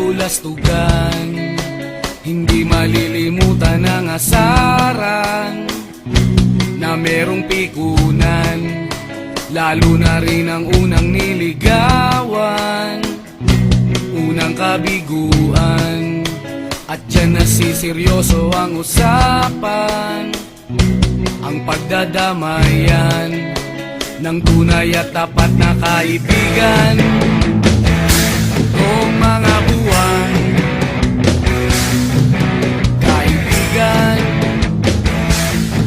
kabulastugan, hindi malilimutan ang asaran na merong pikunan, lalo na rin ang unang niligawan, unang kabiguan. At dyan nasiseryoso ang usapan, ang pagdadamayan ng tunay at tapat na kaibigan. Tatlong mga buwan, kaibigan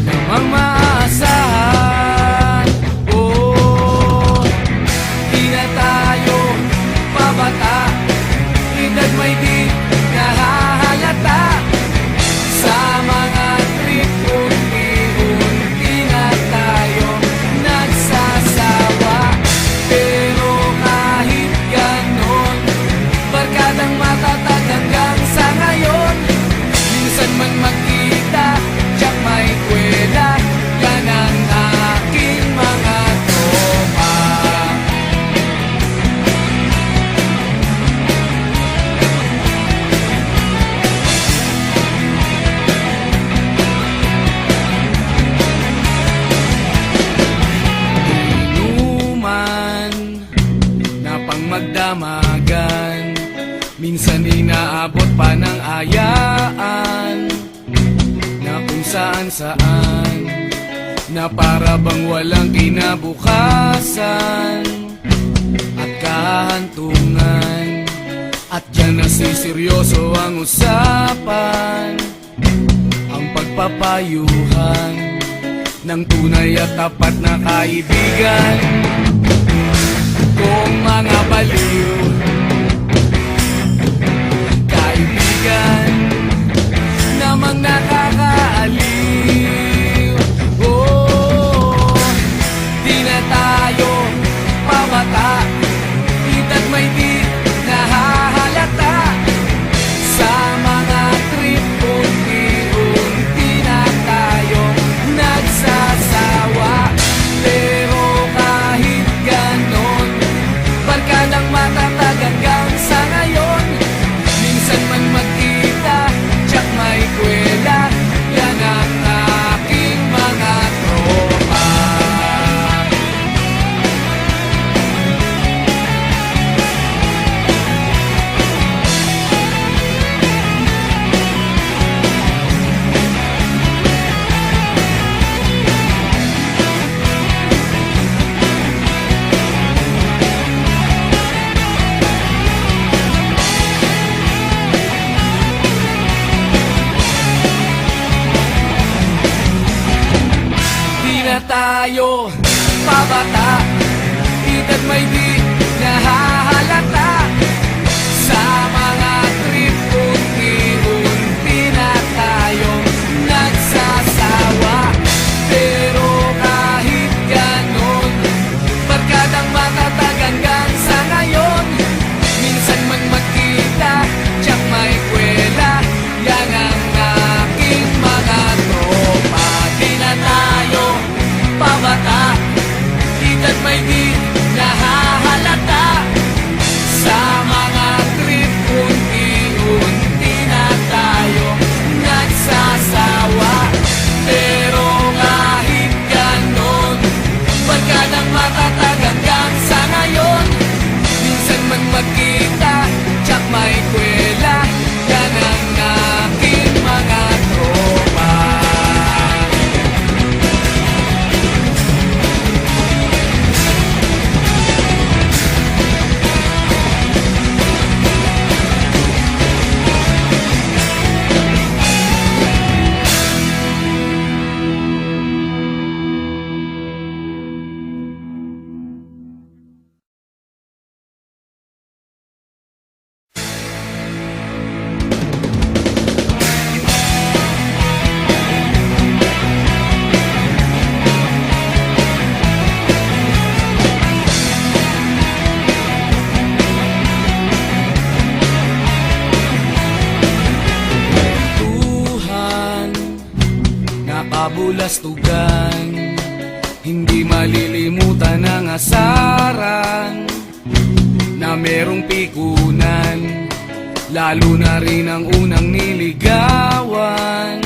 namang maaasahan. Oh, di na tayo pabata, edad may di nahahalata. Sa mga trip unti-unti na tayo nagsasawa. Pero kahit ganon, barkadang matatag hanggang sa ngayon. Minsan man magkita, tiyak may kwela, yan ang aking mga tropa. Inuman na pang magdamagan, minsan inaabot pa ng ayaan, na kung saan-saan, na para bang walang kinabukasan at kahantungan. At dyan nasiseryoso ang usapan, ang pagpapayuhan ng tunay at tapat na kaibigan. Kung mga baliw, kaibigan namang nakakaaliw. Oh, di na tayo pabata, edad may di nahahalata. Sa mga trip unti-unti na tayo nagsasawa. Pero kahit ganon, barkadang matatag hanggang sa ngayon. Minsan man magkita, tiyak may kwela, yan ang aking mga tropa. Di na tayo pabata, edad may di nahahalata. Sa mga trip unti-unti na tayo nagsasawa. Pero kahit ganon, barkadang matatag hanggang sa ngayon. Minsan man magkita, tiyak may kwela, yan ang aking mga tropa. Di na tayo pabata, edad may di nahahalata. Sa mga trip unti-unti na tayo nagsasawa. Pero kahit ganon, barkadang matatag hanggang sa ngayon. Minsan man magkita, tiyak may kwela, yan ang aking mga tropa. kabulastugan, hindi malilimutan ang asaran na merong pikunan, Lalo na rin ang unang niligawan,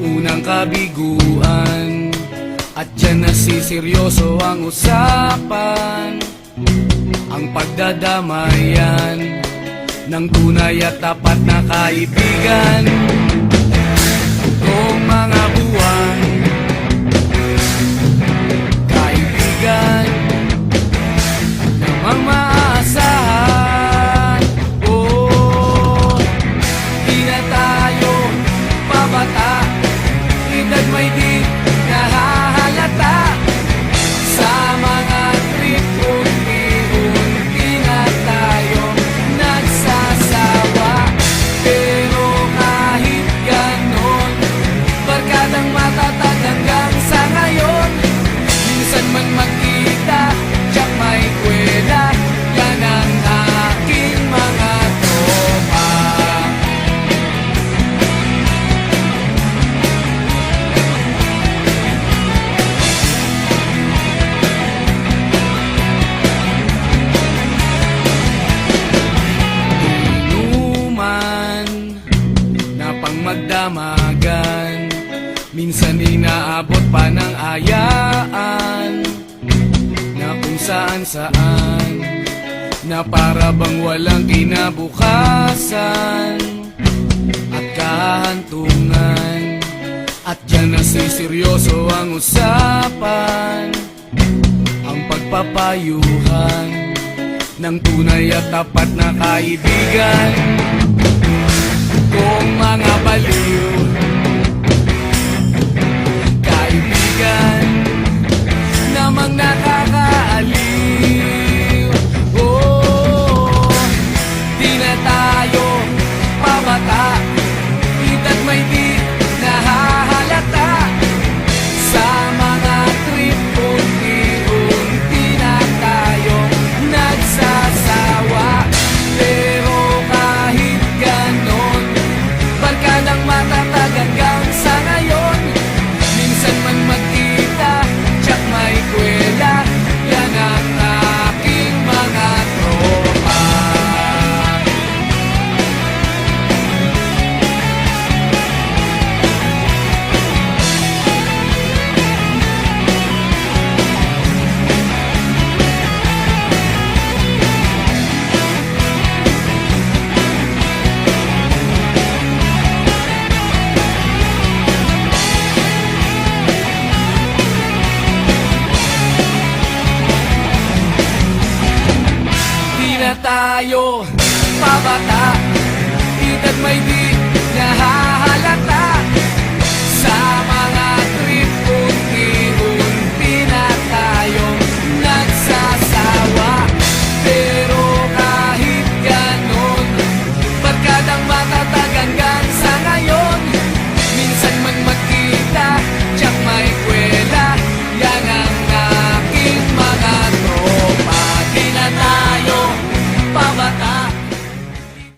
unang kabiguan, at dyan nasiseryoso ang usapan, ang pagdadamayan ng tunay at tapat na kaibigan. Kung mga buwan, kaibigan namang maaasahan. Oh, di na tayo pabata, edad may di nahahalata. Sa mga trip, unti-unti na tayo nagsasawa. Pero kahit ganon, barkadang matatag hanggang sa ngayon. Minsan man magkita, tiyak may kwela, yan ang aking mga tropa. Inuman na pang magdamagan, minsan inaabot pa ng ayaan, na kung saan na para bang walang kinabukasan at kahantungan. At dyan nasiseryoso ang usapan, ang pagpapayuhan ng tunay at tapat na kaibigan. Kung mga baliw